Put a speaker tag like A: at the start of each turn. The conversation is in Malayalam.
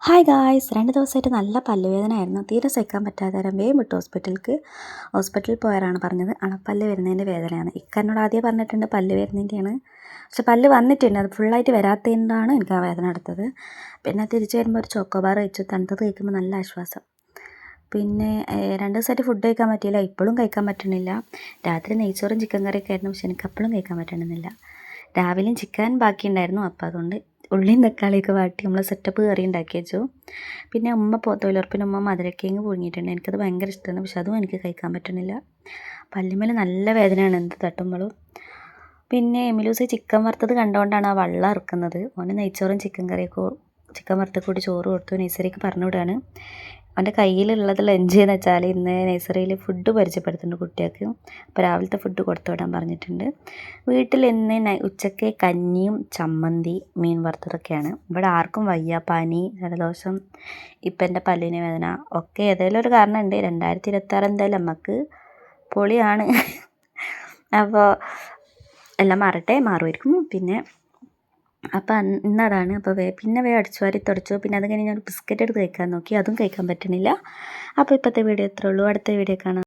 A: ഹായ് ഗായ്സ്, 2 ദിവസമായിട്ട് നല്ല പല്ലുവേദനയായിരുന്നു. തീരെ സഹിക്കാൻ പറ്റാതെ വേഗം വിട്ടു ഹോസ്പിറ്റലിൽ പോയാലാണ് പറഞ്ഞത് അണപ്പല്ല് വരുന്നതിൻ്റെ വേദനയാണ്. ഇക്കന്നോട് ആദ്യം പറഞ്ഞിട്ടുണ്ട് പല്ല് വരുന്നതിൻ്റെയാണ്. പക്ഷെ പല്ല് വന്നിട്ടുണ്ട്, അത് ഫുള്ളായിട്ട് വരാത്തതിൻ്റെയാണ് എനിക്ക് ആ വേദന എടുത്തത്. പിന്നെ തിരിച്ച് വരുമ്പോൾ ഒരു ചോക്കോബാർ കഴിച്ചു. തണുത്തത് കഴിക്കുമ്പോൾ നല്ല ആശ്വാസം. പിന്നെ 2 ദിവസമായിട്ട് ഫുഡ് കഴിക്കാൻ പറ്റിയില്ല, ഇപ്പോഴും കഴിക്കാൻ പറ്റണില്ല. രാത്രി നെയ്ച്ചോറും ചിക്കൻ കറിയൊക്കെ ആയിരുന്നു, പക്ഷെ എനിക്ക് അപ്പോഴും കഴിക്കാൻ പറ്റണമെന്നില്ല. രാവിലെയും ചിക്കൻ ബാക്കിയുണ്ടായിരുന്നു, അപ്പോൾ അതുകൊണ്ട് ഉള്ളിയും തക്കാളിയൊക്കെ വാട്ടി നമ്മൾ സെറ്റപ്പ് കറി ഉണ്ടാക്കി വെച്ചു. പിന്നെ തൊഴിലുറപ്പിന് മധുരക്കിഴങ്ങ് പുഴുങ്ങിയിട്ടുണ്ട്. എനിക്കത് ഭയങ്കര ഇഷ്ടമാണ്, പക്ഷെ അതും എനിക്ക് കഴിക്കാൻ പറ്റണില്ല. പല്ലുമ്മേൽ നല്ല വേദനയാണ് എന്ത് തട്ടുമ്പോഴും. പിന്നെ എമിലൂസ് ചിക്കൻ വറുത്തത് കണ്ടുകൊണ്ടാണ് ആ വെള്ളം ഇറക്കുന്നത്. ഓന് നെയ്ച്ചോറും ചിക്കൻ വറുത്ത കൂടി ചോറ് കൊടുത്തു. നഴ്സറിക്ക് പറഞ്ഞു വിടാണ്. അവൻ്റെ കയ്യിലുള്ളത് ലഞ്ച് എന്ന് വെച്ചാൽ ഇന്ന് നഴ്സറിയിൽ ഫുഡ് പരിചയപ്പെടുത്തുന്നുണ്ട് കുട്ടികൾക്ക്. അപ്പോൾ രാവിലത്തെ ഫുഡ് കൊടുത്തു വിടാൻ പറഞ്ഞിട്ടുണ്ട്. വീട്ടിൽ ഇന്ന് ഉച്ചയ്ക്ക് കഞ്ഞിയും ചമ്മന്തി മീൻ വറുത്തതൊക്കെയാണ്. ഇവിടെ ആർക്കും വയ്യ, പനി, ജലദോഷം, ഇപ്പം എൻ്റെ പല്ലിന് വേദന ഒക്കെ ഏതെങ്കിലും ഒരു കാരണമുണ്ട്. 2026 എന്തായാലും നമുക്ക് പൊളിയാണ്. അപ്പോൾ എല്ലാം മാറുമായിരിക്കും. പിന്നെ അപ്പം ഇന്നതാണ്. അപ്പോൾ പിന്നെ അടിച്ചു വാരി തുടച്ചു. പിന്നെ അത് കഴിഞ്ഞ് ഞാൻ ബിസ്ക്കറ്റ് എടുത്ത് കഴിക്കാൻ നോക്കി, അതും കഴിക്കാൻ പറ്റണില്ല. അപ്പോൾ ഇപ്പോഴത്തെ വീഡിയോ ഇത്രേ ഉള്ളൂ. അടുത്ത വീഡിയോ കാണാം.